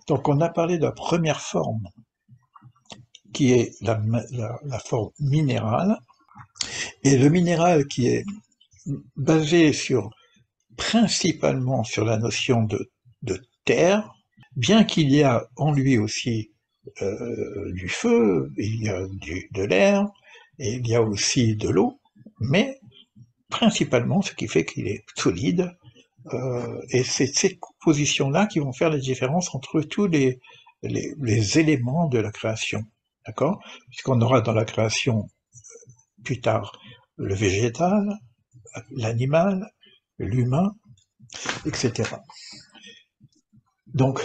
Donc on a parlé de la première forme, qui est la forme minérale, et le minéral qui est basé principalement sur la notion de terre, bien qu'il y a en lui aussi du feu, il y a de l'air, et il y a aussi de l'eau, mais principalement ce qui fait qu'il est solide, et c'est ces compositions-là qui vont faire la différence entre tous les éléments de la création. D'accord? Puisqu'on aura dans la création plus tard le végétal, l'animal, l'humain, etc. Donc,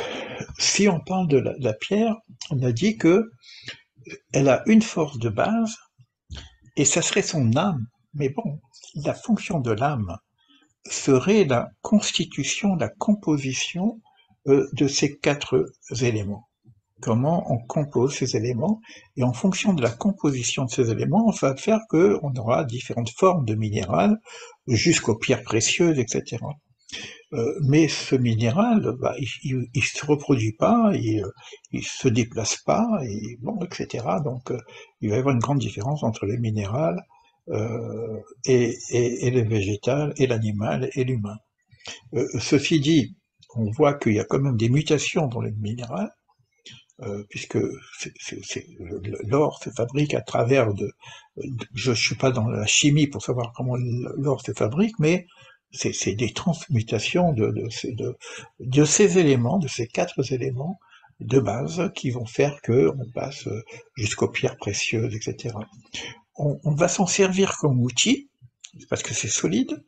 si on parle de la pierre, on a dit que elle a une force de base et ça serait son âme. Mais bon, la fonction de l'âme serait la constitution, la composition de ces quatre éléments. Comment on compose ces éléments, et en fonction de la composition de ces éléments, on va faire qu'on aura différentes formes de minéral, jusqu'aux pierres précieuses, etc. Mais ce minéral, bah, il se reproduit pas, il se déplace pas, et bon, etc. Donc, il va y avoir une grande différence entre le minéral et le végétal, et l'animal, et l'humain. Ceci dit, on voit qu'il y a quand même des mutations dans le minéral, puisque l'or se fabrique à travers je suis pas dans la chimie pour savoir comment l'or se fabrique, mais c'est des transmutations de ces éléments, de ces quatre éléments de base qui vont faire qu'on passe jusqu'aux pierres précieuses, etc. On va s'en servir comme outil, parce que c'est solide,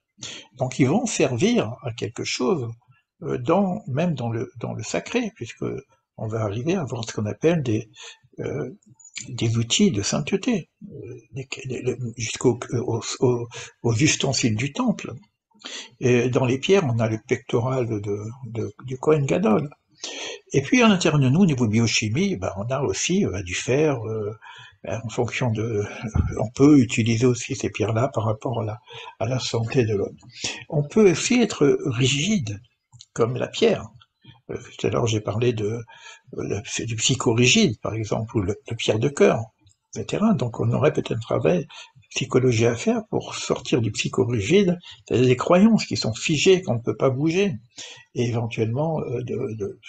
donc ils vont servir à quelque chose, même dans le sacré, puisque on va arriver à avoir ce qu'on appelle des outils de sainteté, aux ustensiles du temple. Et dans les pierres, on a le pectoral du Kohen Gadol. Et puis à l'intérieur de nous, au niveau biochimie, ben, on a aussi du fer, en fonction de... On peut utiliser aussi ces pierres-là par rapport à la santé de l'homme. On peut aussi être rigide, comme la pierre. Tout à l'heure, j'ai parlé du psychorigide, par exemple, ou le pierre de cœur, etc. Donc, on aurait peut-être un travail psychologie à faire pour sortir du psychorigide, c'est-à-dire des croyances qui sont figées, qu'on ne peut pas bouger, et éventuellement de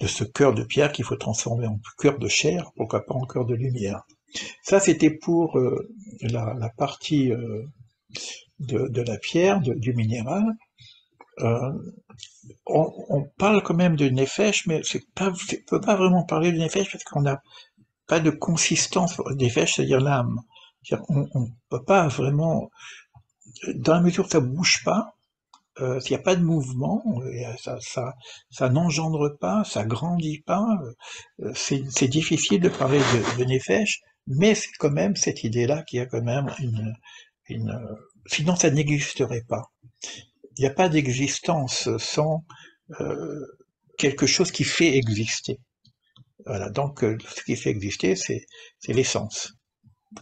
ce cœur de pierre qu'il faut transformer en cœur de chair, pourquoi pas en cœur de lumière. Ça, c'était pour la partie de la pierre, du minéral. Euh, on parle quand même de nefesh, mais on ne peut pas vraiment parler de nefesh parce qu'on n'a pas de consistance. Nefesh, c'est-à-dire l'âme. On ne peut pas vraiment, dans la mesure où ça ne bouge pas, s'il n'y a pas de mouvement, ça n'engendre pas, ça grandit pas, c'est difficile de parler de nefesh, mais c'est quand même cette idée-là qui a quand même une sinon ça n'existerait pas. Il n'y a pas d'existence sans euh, quelque chose qui fait exister. Voilà, donc ce qui fait exister, c'est l'essence,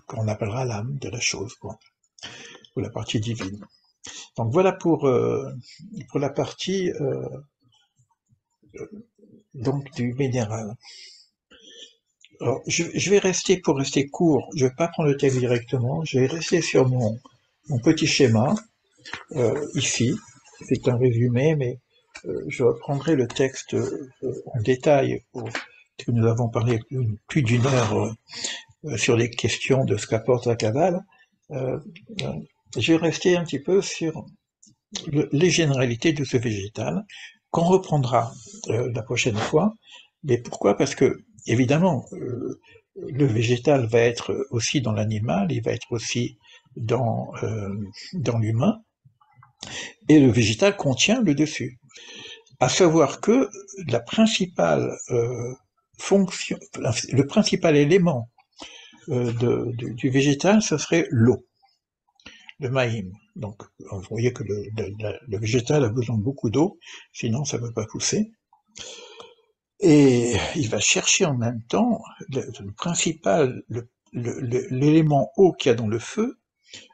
qu'on appellera l'âme de la chose, quoi, ou la partie divine. Donc voilà pour la partie donc du minéral. Alors, je vais rester, pour rester court, je vais pas prendre le texte directement, je vais rester sur mon petit schéma, ici. C'est un résumé, mais je reprendrai le texte en détail, parce que nous avons parlé plus d'une heure sur les questions de ce qu'apporte la Kabbale. Euh, euh, je vais rester un petit peu sur les généralités de ce végétal, qu'on reprendra la prochaine fois. Mais pourquoi? Parce que, évidemment, le végétal va être aussi dans l'animal, il va être aussi dans l'humain, et le végétal contient le dessus. À savoir que la principale fonction, le principal élément du végétal, ce serait l'eau, le maïm. Donc, vous voyez que le végétal a besoin de beaucoup d'eau, sinon ça ne peut pas pousser. Et il va chercher en même temps le principal, l'élément eau qu'il y a dans le feu,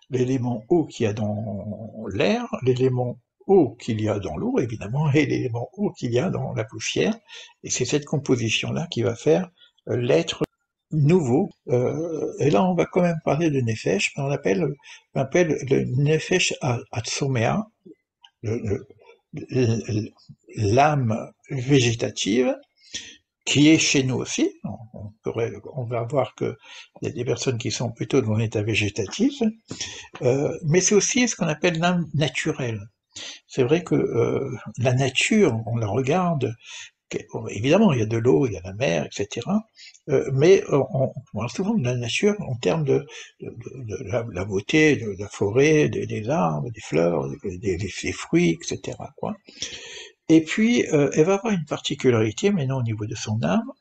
l'élément eau qu'il y a dans l'air, l'élément eau qu'il y a dans l'eau, évidemment, et l'élément eau qu'il y a dans la poussière, et c'est cette composition-là qui va faire l'être nouveau. Et là, on va quand même parler de Nefesh, on appelle le Nefesh Atzomea, l'âme végétative, qui est chez nous aussi. On va voir qu'il y a des personnes qui sont plutôt dans l'état végétatif, mais c'est aussi ce qu'on appelle l'âme naturelle. C'est vrai que la nature, on la regarde, évidemment il y a de l'eau, il y a la mer, etc. Mais on parle souvent de la nature en termes de la beauté de la forêt, des arbres, des fleurs, des fruits, etc. quoi. Et puis elle va avoir une particularité maintenant au niveau de son âme,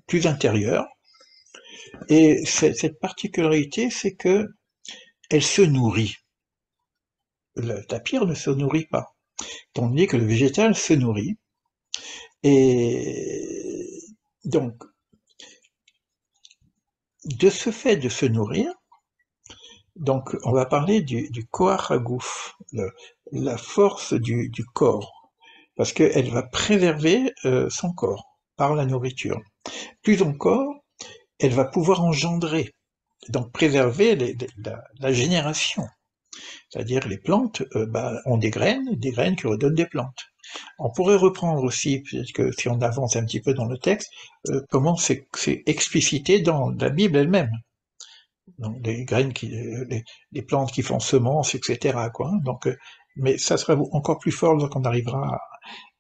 plus intérieure. Et cette particularité, c'est que elle se nourrit. Le tapir ne se nourrit pas, tandis que le végétal se nourrit. Et donc, de ce fait de se nourrir, donc on va parler du koach hagouf, la force du corps, parce qu'elle va préserver son corps par la nourriture. Plus encore, elle va pouvoir engendrer, donc préserver la génération. C'est-à-dire les plantes ont des graines qui redonnent des plantes. On pourrait reprendre aussi, peut-être que si on avance un petit peu dans le texte, comment c'est explicité dans la Bible elle-même. Donc les graines les plantes qui font semences, etc. quoi. Donc, mais ça sera encore plus fort lorsqu'on arrivera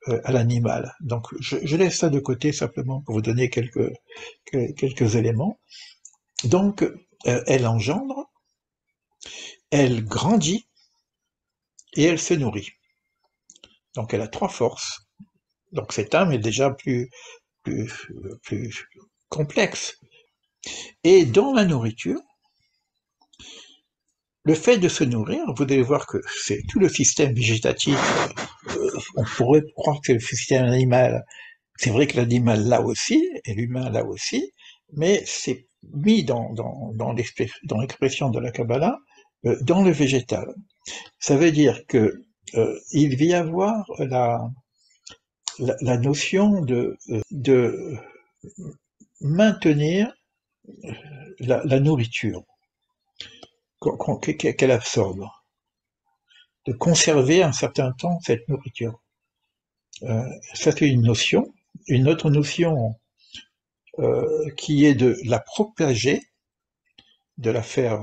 à l'animal. Donc je laisse ça de côté simplement pour vous donner quelques éléments. Donc elle engendre, elle grandit et elle se nourrit. Donc elle a trois forces. Donc cette âme est déjà plus complexe. Et dans la nourriture, le fait de se nourrir, vous allez voir que c'est tout le système végétatif, on pourrait croire que c'est le système animal, c'est vrai que l'animal là aussi, et l'humain là aussi, mais c'est mis dans l'expression de la Kabbalah, dans le végétal. Ça veut dire que il va y avoir la notion de maintenir la nourriture qu'elle absorbe, de conserver un certain temps cette nourriture. Ça c'est une notion. Une autre notion qui est de la propager, de la faire,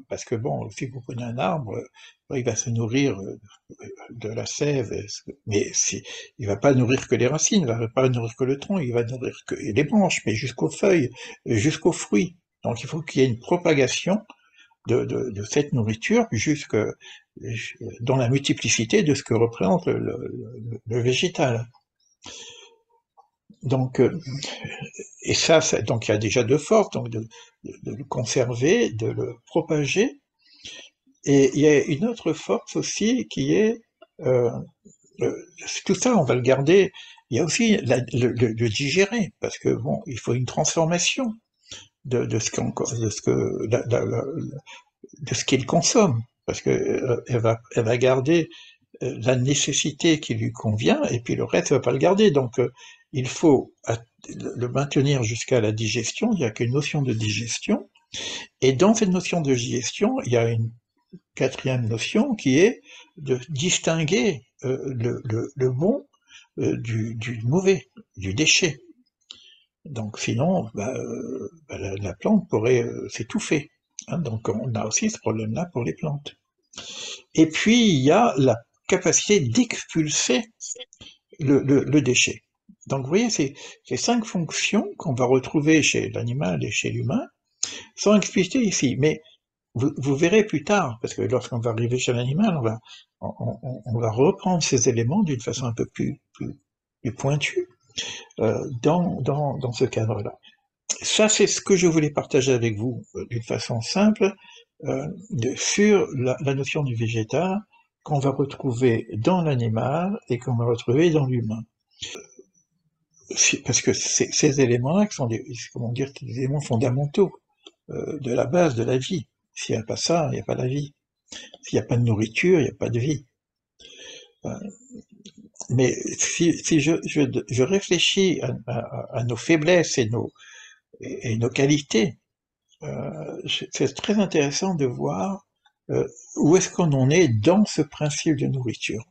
parce que bon, si vous prenez un arbre, il va se nourrir de la sève, mais il va pas nourrir que les racines, il va pas nourrir que le tronc, il va nourrir que les branches, mais jusqu'aux feuilles, jusqu'aux fruits. Donc il faut qu'il y ait une propagation de cette nourriture jusque dans la multiplicité de ce que représente le végétal. Donc, et ça, donc il y a déjà deux forces, donc de le conserver, de le propager, et il y a une autre force aussi qui est tout ça, on va le garder. Il y a aussi le digérer, parce que bon, il faut une transformation de ce qu'il consomme, parce que elle va garder la nécessité qui lui convient, et puis le reste, elle va pas le garder. Donc, il faut le maintenir jusqu'à la digestion. Il n'y a qu'une notion de digestion. Et dans cette notion de digestion, il y a une quatrième notion qui est de distinguer le bon du mauvais, du déchet. Donc sinon, la plante pourrait s'étouffer. Hein, donc on a aussi ce problème-là pour les plantes. Et puis il y a la capacité d'expulser le déchet. Donc vous voyez, ces cinq fonctions qu'on va retrouver chez l'animal et chez l'humain sont explicitées ici. Mais vous verrez plus tard, parce que lorsqu'on va arriver chez l'animal, on va reprendre ces éléments d'une façon un peu plus pointue dans ce cadre-là. Ça, c'est ce que je voulais partager avec vous d'une façon simple sur la notion du végétal qu'on va retrouver dans l'animal et qu'on va retrouver dans l'humain. Parce que ces éléments-là sont des éléments fondamentaux de la base de la vie. S'il n'y a pas ça, il n'y a pas la vie. S'il n'y a pas de nourriture, il n'y a pas de vie. Mais si je réfléchis à nos faiblesses et nos qualités, c'est très intéressant de voir où est-ce qu'on en est dans ce principe de nourriture.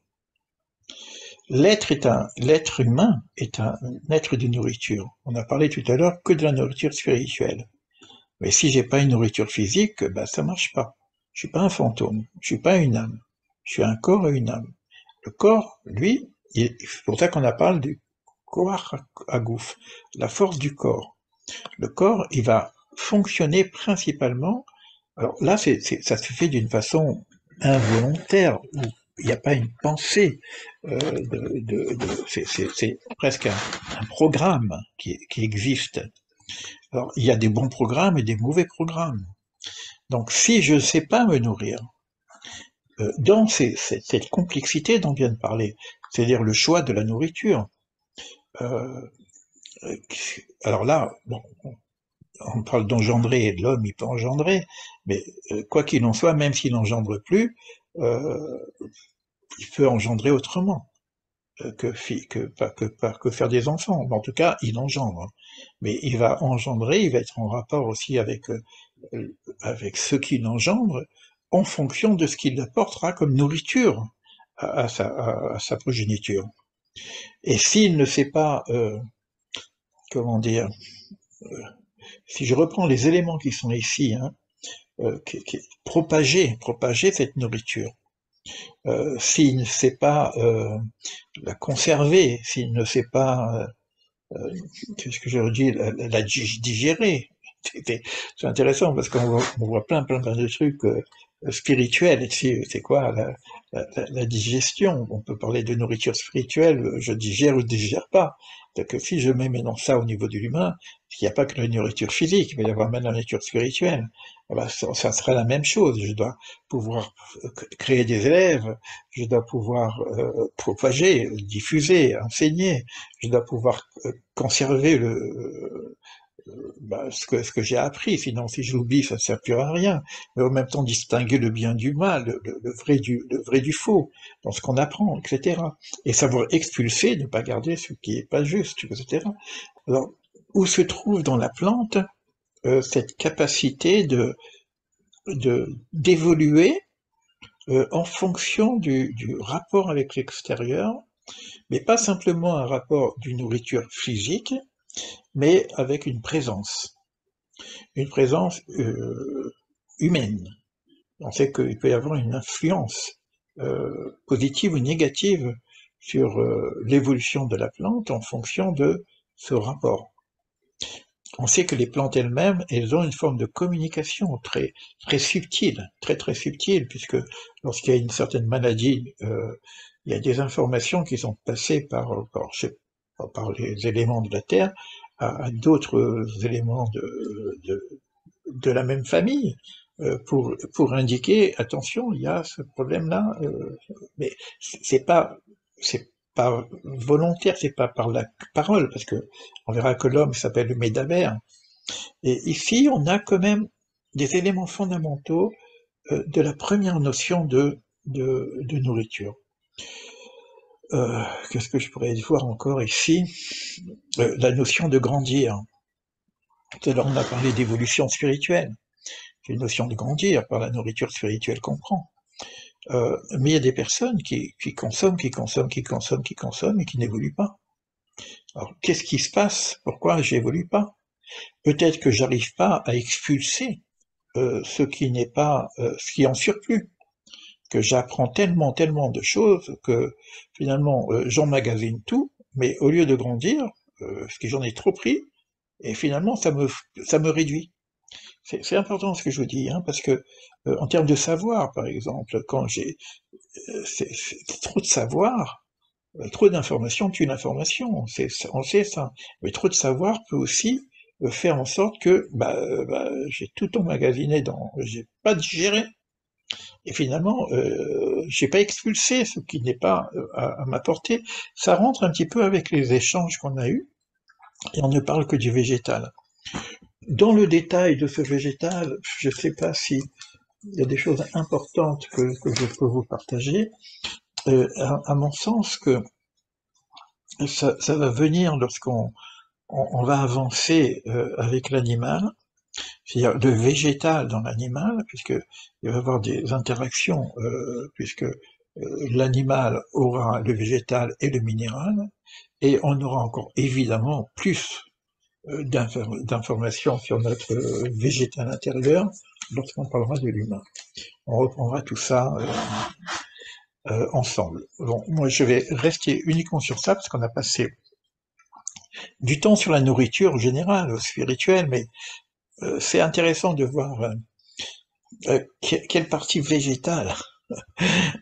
L'être humain est un être de nourriture. On a parlé tout à l'heure que de la nourriture spirituelle. Mais si j'ai pas une nourriture physique, ben ça marche pas. Je suis pas un fantôme, je suis pas une âme. Je suis un corps et une âme. Le corps, lui, c'est pour ça qu'on a parlé du corps à gouffre, la force du corps. Le corps, il va fonctionner principalement. Alors là, ça se fait d'une façon involontaire, où il n'y a pas une pensée. C'est presque un programme qui existe. Alors, il y a des bons programmes et des mauvais programmes. Donc, si je ne sais pas me nourrir, dans cette complexité dont on vient de parler, c'est-à-dire le choix de la nourriture, euh, alors là, bon, on parle d'engendrer, l'homme il peut engendrer, mais quoi qu'il en soit, même s'il n'engendre plus, euh, il peut engendrer autrement que faire des enfants. En tout cas, il engendre. Mais il va engendrer, il va être en rapport aussi avec ce qu'il engendre en fonction de ce qu'il apportera comme nourriture à sa progéniture. Et s'il ne sait pas, comment dire, si je reprends les éléments qui sont ici, hein, propager cette nourriture, s'il ne sait pas la conserver, s'il ne sait pas, qu'est-ce que je leur dis, la digérer. C'est intéressant parce qu'on voit plein de trucs spirituels. C'est quoi la digestion? On peut parler de nourriture spirituelle, je digère ou je digère pas. Donc si je mets maintenant ça au niveau de l'humain, il n'y a pas que la nourriture physique, il va y avoir même la nourriture spirituelle. Eh ben, ça sera la même chose. Je dois pouvoir créer des élèves, je dois pouvoir propager, diffuser, enseigner, je dois pouvoir conserver ce que j'ai appris, sinon si je l'oublie, ça ne sert plus à rien. Mais en même temps, distinguer le bien du mal, le vrai du faux, dans ce qu'on apprend, etc. Et savoir expulser, ne pas garder ce qui est pas juste, etc. Alors, où se trouve dans la plante cette capacité d'évoluer en fonction du rapport avec l'extérieur, mais pas simplement un rapport d'une nourriture physique, mais avec une présence humaine. On sait qu'il peut y avoir une influence positive ou négative sur l'évolution de la plante en fonction de ce rapport. On sait que les plantes elles-mêmes, elles ont une forme de communication très subtile, très subtile, puisque lorsqu'il y a une certaine maladie, il y a des informations qui sont passées par les éléments de la Terre à d'autres éléments de la même famille, pour indiquer, attention, il y a ce problème-là, mais c'est pas, c'est pas volontaire, c'est pas par la parole, parce que on verra que l'homme s'appelle le médabère. Et ici, on a quand même des éléments fondamentaux de la première notion de nourriture. Qu'est-ce que je pourrais voir encore ici? La notion de grandir. Tout à l'heure, on a parlé d'évolution spirituelle. C'est une notion de grandir par la nourriture spirituelle qu'on prend. Mais il y a des personnes qui consomment et qui n'évoluent pas. Alors, qu'est-ce qui se passe? Pourquoi j'évolue pas? Peut-être que j'arrive pas à expulser ce qui n'est pas, ce qui est en surplus, que j'apprends tellement de choses que finalement j'emmagasine tout, mais au lieu de grandir, parce que j'en ai trop pris, et finalement ça me réduit. C'est important ce que je vous dis, hein, parce que en termes de savoir, par exemple, quand j'ai trop de savoir, trop d'informations tue l'information, on sait ça. Mais trop de savoir peut aussi faire en sorte que j'ai tout emmagasiné j'ai pas digéré. Et finalement, j'ai pas expulsé ce qui n'est pas à ma portée. Ça rentre un petit peu avec les échanges qu'on a eus, et on ne parle que du végétal. Dans le détail de ce végétal, je ne sais pas si il y a des choses importantes que je peux vous partager. À mon sens, que ça va venir lorsqu'on on va avancer avec l'animal, c'est-à-dire le végétal dans l'animal, puisque il va y avoir des interactions, puisque l'animal aura le végétal et le minéral, et on aura encore évidemment plus d'informations sur notre végétal intérieur lorsqu'on parlera de l'humain. On reprendra tout ça ensemble. Bon, moi je vais rester uniquement sur ça parce qu'on a passé du temps sur la nourriture en général, au spirituel, mais c'est intéressant de voir quelle partie végétale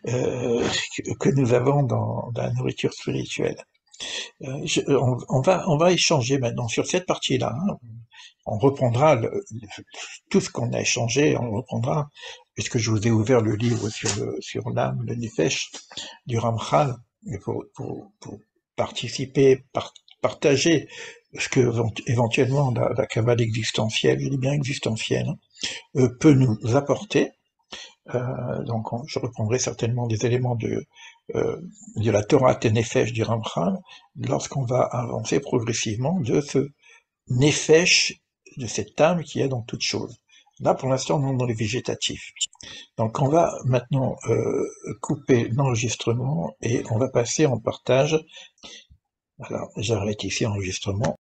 que nous avons dans la nourriture spirituelle. On va échanger maintenant sur cette partie-là. Hein. On reprendra tout ce qu'on a échangé, on reprendra, puisque je vous ai ouvert le livre sur l'âme, le Nefesh, du Ramchal, pour participer, partager ce que éventuellement la Kabbale existentielle, je dis bien existentielle, peut nous apporter. Donc je reprendrai certainement des éléments de la Torah Nefesh du Ramchal lorsqu'on va avancer progressivement de ce Nefesh, de cette âme qui est dans toute chose. Là, pour l'instant, on est dans les végétatifs. Donc on va maintenant couper l'enregistrement et on va passer en partage. Alors, j'arrête ici l'enregistrement.